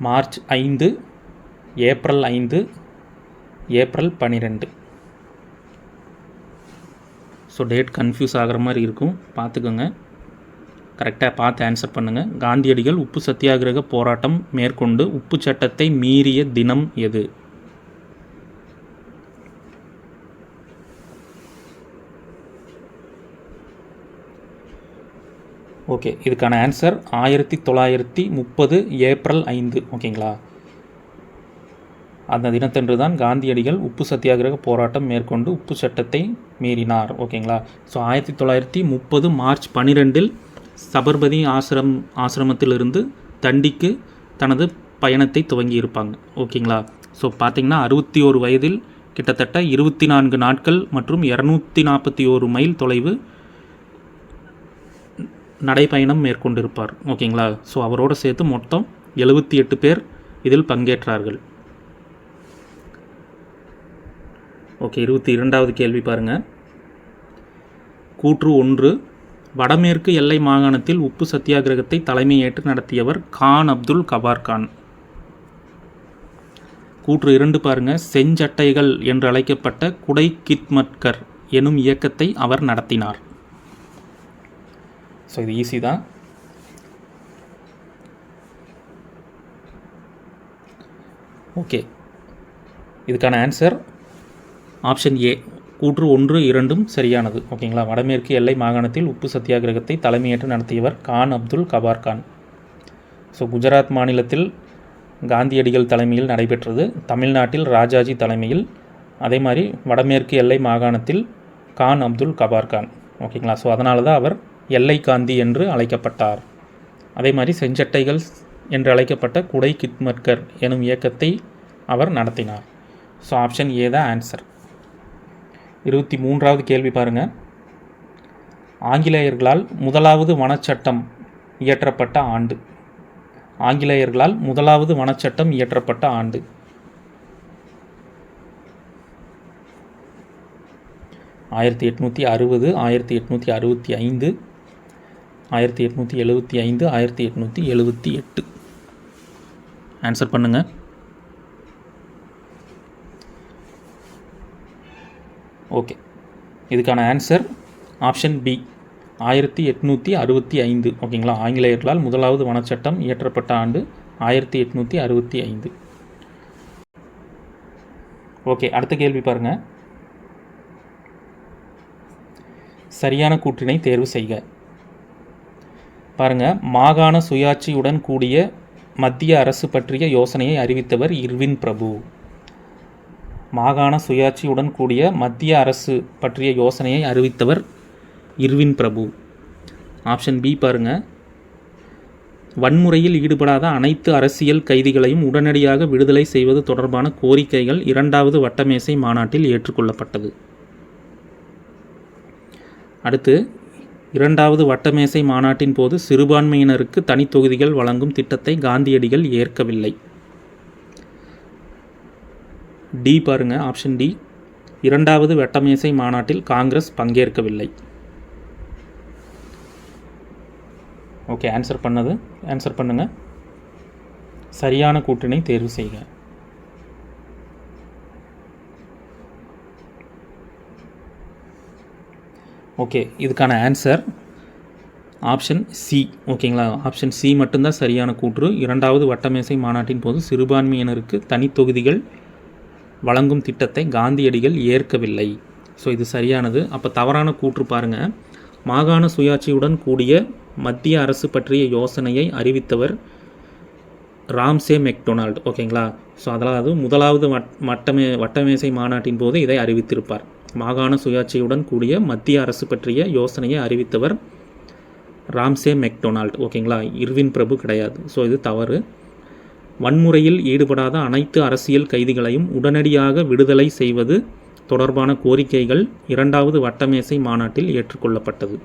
March 5, April 5, April 12. So date confuse ஆகிற மாதிரி இருக்கும், பார்த்துக்கோங்க. கரெக்டாக பார்த்து ஆன்சர் பண்ணுங்கள். காந்தியடிகள் உப்பு சத்தியாகிரக போராட்டம் மேற்கொண்டு உப்பு சட்டத்தை மீறிய தினம் எது? ஓகே, இதுக்கான ஆன்சர் 1930 ஏப்ரல் 5. ஓகேங்களா, அந்த தினத்தன்று தான் காந்தியடிகள் உப்பு சத்தியாகிரக போராட்டம் மேற்கொண்டு உப்பு சட்டத்தை மீறினார். ஓகேங்களா, ஸோ 1930 மார்ச் 12 சபர்மதி ஆசிரமத்திலிருந்து தண்டிக்கு தனது பயணத்தை துவங்கியிருப்பாங்க. ஓகேங்களா, ஸோ பார்த்திங்கன்னா 61 வயதில் கிட்டத்தட்ட 24 நாட்கள் மற்றும் 241 மைல் தொலைவு நடைப்பயணம் மேற்கொண்டிருப்பார். ஓகேங்களா, ஸோ அவரோடு சேர்த்து மொத்தம் 78 பேர் இதில் பங்கேற்றார்கள். ஓகே, 22வது கேள்வி பாருங்கள். கூற்று 1, வடமேற்கு எல்லை மாகாணத்தில் உப்பு சத்தியாகிரகத்தை தலைமையேற்று நடத்தியவர் கான் அப்துல் கபார் கான். கூற்று 2 பாருங்கள். செஞ்சட்டைகள் என்று அழைக்கப்பட்ட குடை கித்மட்கர் எனும் இயக்கத்தை அவர் நடத்தினார். ஸோ இது ஈஸி தான். ஓகே, இதுக்கான ஆன்சர் ஆப்ஷன் ஏ, கூற்று 1, 2 சரியானது. ஓகேங்களா, வடமேற்கு எல்லை மாகாணத்தில் உப்பு சத்தியாகிரகத்தை தலைமையேற்று நடத்தியவர் கான் அப்துல் கபார் கான். ஸோ குஜராத் மாநிலத்தில் காந்தியடிகள் தலைமையில் நடைபெற்றது, தமிழ்நாட்டில் ராஜாஜி தலைமையில், அதே மாதிரி வடமேற்கு எல்லை மாகாணத்தில் கான் அப்துல் கபார் கான். ஓகேங்களா, ஸோ அதனால தான் அவர் எல்லை காந்தி என்று அழைக்கப்பட்டார். அதே மாதிரி செஞ்சட்டைகள் என்று அழைக்கப்பட்ட குடை கித்மட்கர் எனும் இயக்கத்தை அவர் நடத்தினார். ஸோ ஆப்ஷன் ஏ தான் ஆன்சர். 23வது கேள்வி பாருங்கள். ஆங்கிலேயர்களால் முதலாவது வனச்சட்டம் இயற்றப்பட்ட ஆண்டு. ஆங்கிலேயர்களால் முதலாவது வனச்சட்டம் இயற்றப்பட்ட ஆண்டு. 1860, 1865, 1875, 1878. ஆன்சர் பண்ணுங்கள். ஓகே, இதுக்கான ஆன்சர் ஆப்ஷன் பி, 1865. ஓகேங்களா, ஆங்கிலேயர்களால் முதலாவது வனச்சட்டம் இயற்றப்பட்ட ஆண்டு 1865. ஓகே, அடுத்த கேள்வி பாருங்கள். சரியான கூற்றினை தேர்வு செய்க. பாருங்கள், மாகாண சுயாட்சியுடன் கூடிய மத்திய அரசு பற்றிய யோசனையை அறிவித்தவர் இர்வின் பிரபு. மாகாண சுயாட்சியுடன் கூடிய மத்திய அரசு பற்றிய யோசனையை அறிவித்தவர் இர்வின் பிரபு. ஆப்ஷன் பி பாருங்கள். வன்முறையில் ஈடுபடாத அனைத்து அரசியல் கைதிகளையும் உடனடியாக விடுதலை செய்வது தொடர்பான கோரிக்கைகள் 2வது வட்டமேசை மாநாட்டில் ஏற்றுக்கொள்ளப்பட்டது. அடுத்து, 2வது வட்டமேசை மாநாட்டின் போது சிறுபான்மையினருக்கு தனித்தொகுதிகள் வழங்கும் திட்டத்தை காந்தியடிகள் ஏற்கவில்லை. டி பாருங்க, ஆப்ஷன் டி, 2வது வட்டமேசை மாநாட்டில் காங்கிரஸ் பங்கேற்கவில்லை. ஓகே, ஆன்சர் பண்ணுங்க. சரியான கூற்றினை தேர்வு செய்க. ஓகே, இதுக்கான ஆன்சர் ஆப்ஷன் சி. ஓகேங்களா, ஆப்ஷன் சி மட்டும்தான் சரியான கூற்று. 2வது வட்டமேசை மாநாட்டின் போது சிறுபான்மையினருக்கு தனித்தொகுதிகள் வழங்கும் திட்டத்தை காந்தியடிகள் ஏற்கவில்லை. ஸோ இது சரியானது. அப்போ தவறான கூற்று பாருங்கள். மாகாண சுயாட்சியுடன் கூடிய மத்திய அரசு பற்றிய யோசனையை அறிவித்தவர் ராம்சே மெக்டொனால்டு. ஓகேங்களா, ஸோ அதாவது முதலாவது வட்டமேசை மாநாட்டின் போது இதை அறிவித்திருப்பார். மாகாண சுயாட்சியுடன் கூடிய மத்திய அரசு பற்றிய யோசனையை அறிவித்தவர் ராம்சே மெக்டொனால்டு. ஓகேங்களா, இர்வின் பிரபு கிடையாது. ஸோ இது தவறு. வன்முறையில் ஈடுபடாத அனைத்து அரசியல் கைதிகளையும் உடனடியாக விடுதலை செய்வது தொடர்பான கோரிக்கைகள் 2வது வட்டமேசை மாநாட்டில் ஏற்றுக்கொள்ளப்பட்டது.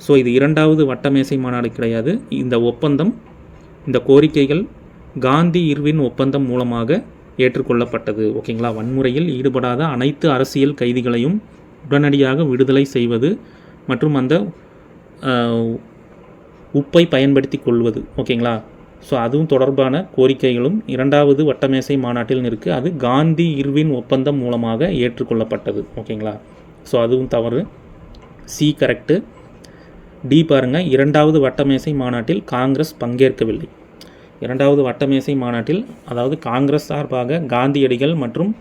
ஸோ இது 2வது வட்டமேசை மாநாடு கிடையாது. இந்த ஒப்பந்தம், இந்த கோரிக்கைகள் காந்தி இர்வின் ஒப்பந்தம் மூலமாக ஏற்றுக்கொள்ளப்பட்டது. ஓகேங்களா, வன்முறையில் ஈடுபடாத அனைத்து அரசியல் கைதிகளையும் உடனடியாக விடுதலை செய்வது மற்றும் அந்த உப்பை பயன்படுத்தி கொள்வது. ஓகேங்களா, ஸோ அதுவும் தொடர்பான கோரிக்கைகளும் 2வது வட்டமேசை மாநாட்டில் இருக்குது. அது காந்தி இர்வின் ஒப்பந்தம் மூலமாக ஏற்றுக்கொள்ளப்பட்டது. ஓகேங்களா, ஸோ அதுவும் தவறு. C correct. டி பாருங்கள், 2வது வட்டமேசை மாநாட்டில் காங்கிரஸ் பங்கேற்கவில்லை. 2வது வட்டமேசை மாநாட்டில் அதாவது காங்கிரஸ் சார்பாக காந்தியடிகள் மற்றும்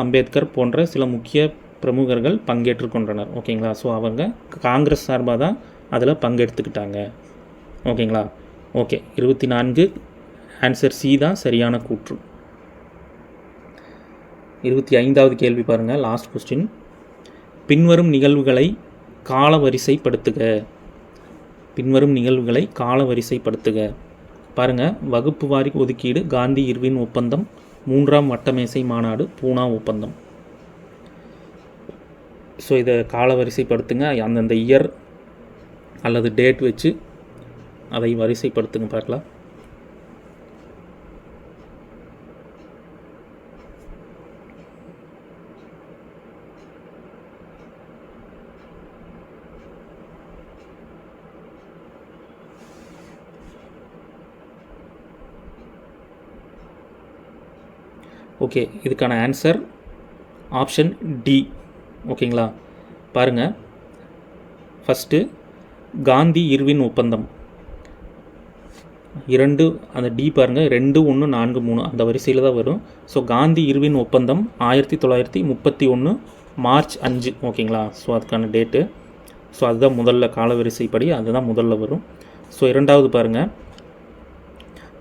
அம்பேத்கர் போன்ற சில முக்கிய பிரமுகர்கள் பங்கேற்று கொண்டனர். ஓகேங்களா. ஸோ அவங்க காங்கிரஸ் சார்பாக தான் அதில் பங்கெடுத்துக்கிட்டாங்க. ஓகேங்களா. ஓகே, 24 ஆன்சர் சி தான் சரியான கூற்று. 25வது கேள்வி பாருங்கள், லாஸ்ட் கொஸ்டின். பின்வரும் நிகழ்வுகளை காலவரிசைப்படுத்துக. பாருங்கள், வகுப்பு வாரி ஒதுக்கீடு, காந்தி இர்வின் ஒப்பந்தம், 3ஆம் வட்டமேசை மாநாடு, பூனா ஒப்பந்தம். ஸோ இதை காலவரிசைப்படுத்துங்க. அந்தந்த இயர் அல்லது டேட் வச்சு அதை வரிசைப்படுத்துங்க பார்க்கலாம். ஓகே, இதுக்கான ஆன்சர் ஆப்ஷன் டி. ஓகேங்களா. பாருங்கள், ஃபஸ்ட்டு காந்தி இர்வின் ஒப்பந்தம் 2, அந்த டி பாருங்கள் 2, 1, 4, 3 அந்த வரிசையில் தான் வரும். ஸோ காந்தி இர்வின் ஒப்பந்தம் 1931 மார்ச் 5. ஓகேங்களா. ஸோ அதுக்கான டேட்டு. ஸோ அதுதான் முதல்ல காலவரிசைப்படி அதுதான் முதல்ல வரும். ஸோ 2வது பாருங்கள்,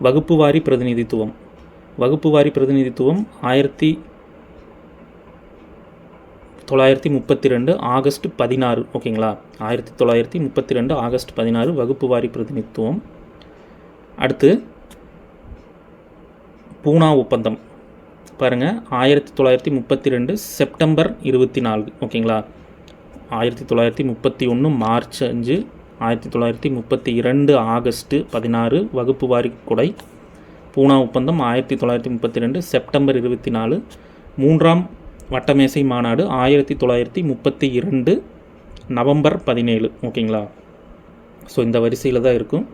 வகுப்பு வாரி பிரதிநிதித்துவம் 1932 ஆகஸ்ட் 16. ஓகேங்களா. 1932 ஆகஸ்ட் 16 வகுப்பு வாரி பிரதிநிதித்துவம். அடுத்து பூனா ஒப்பந்தம் பாருங்கள், 1932 செப்டம்பர் 24. ஓகேங்களா. 1931 மார்ச் 5, 1932 ஆகஸ்ட் 16 வகுப்பு வாரி கொடை. பூனா ஒப்பந்தம் 1932 செப்டம்பர் 24. 3ஆம் வட்டமேசை மாநாடு 1932 நவம்பர் 17. ஓகேங்களா. ஸோ இந்த வரிசையில் தான் இருக்கும்.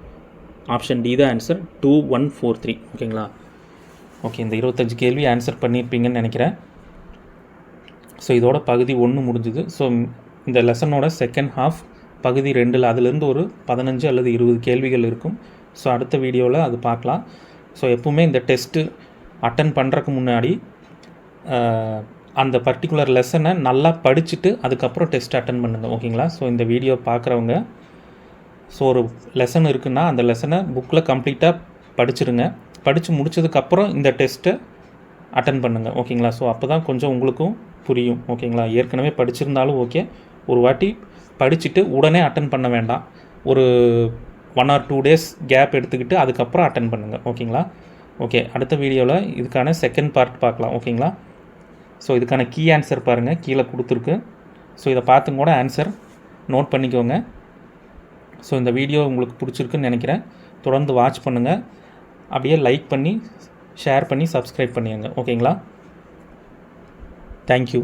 ஆப்ஷன் டி தான் ஆன்சர், 2143. ஓகேங்களா. ஓகே, இந்த 25 கேள்வி ஆன்சர் பண்ணியிருப்பீங்கன்னு நினைக்கிறேன். ஸோ இதோட பகுதி 1 முடிஞ்சுது. ஸோ இந்த லெசனோட செகண்ட் ஹாஃப் பகுதி 2ல் அதிலிருந்து ஒரு 15 அல்லது 20 கேள்விகள் இருக்கும். ஸோ அடுத்த வீடியோவில் அது பார்க்கலாம். ஸோ எப்பவுமே இந்த டெஸ்ட்டு அட்டன் பண்ணுறதுக்கு முன்னாடி அந்த பர்டிகுலர் லெசனை நல்லா படிச்சுட்டு அதுக்கப்புறம் டெஸ்ட் அட்டன் பண்ணுங்கள். ஓகேங்களா. ஸோ இந்த வீடியோ பார்க்குறவங்க, ஸோ ஒரு லெசன் இருக்குன்னா அந்த லெசனை புக்கில் கம்ப்ளீட்டாக படிச்சுருங்க. படித்து முடித்ததுக்கப்புறம் இந்த டெஸ்ட்டை அட்டன் பண்ணுங்கள். ஓகேங்களா. ஸோ அப்போ தான் கொஞ்சம் உங்களுக்கும் புரியும். ஓகேங்களா. ஏற்கனவே படிச்சிருந்தாலும் ஓகே, ஒரு வாட்டி படிச்சுட்டு உடனே அட்டன் பண்ண வேண்டாம். ஒரு 1 or 2 days கேப் எடுத்துக்கிட்டு அதுக்கப்புறம் அட்டன் பண்ணுங்கள். ஓகேங்களா. ஓகே, அடுத்த வீடியோவில் இதுக்கான செகண்ட் பார்ட் பார்க்கலாம். ஓகேங்களா. ஸோ இதுக்கான கீ ஆன்சர் பாருங்கள், கீழே கொடுத்துருக்கு. ஸோ இதை பார்த்து கூட ஆன்சர் நோட் பண்ணிக்கோங்க. ஸோ இந்த வீடியோ உங்களுக்கு பிடிச்சிருக்குன்னு நினைக்கிறேன். தொடர்ந்து வாட்ச் பண்ணுங்கள். அப்படியே லைக் பண்ணி ஷேர் பண்ணி சப்ஸ்கிரைப் பண்ணிடுங்க. ஓகேங்களா. தேங்க்யூ.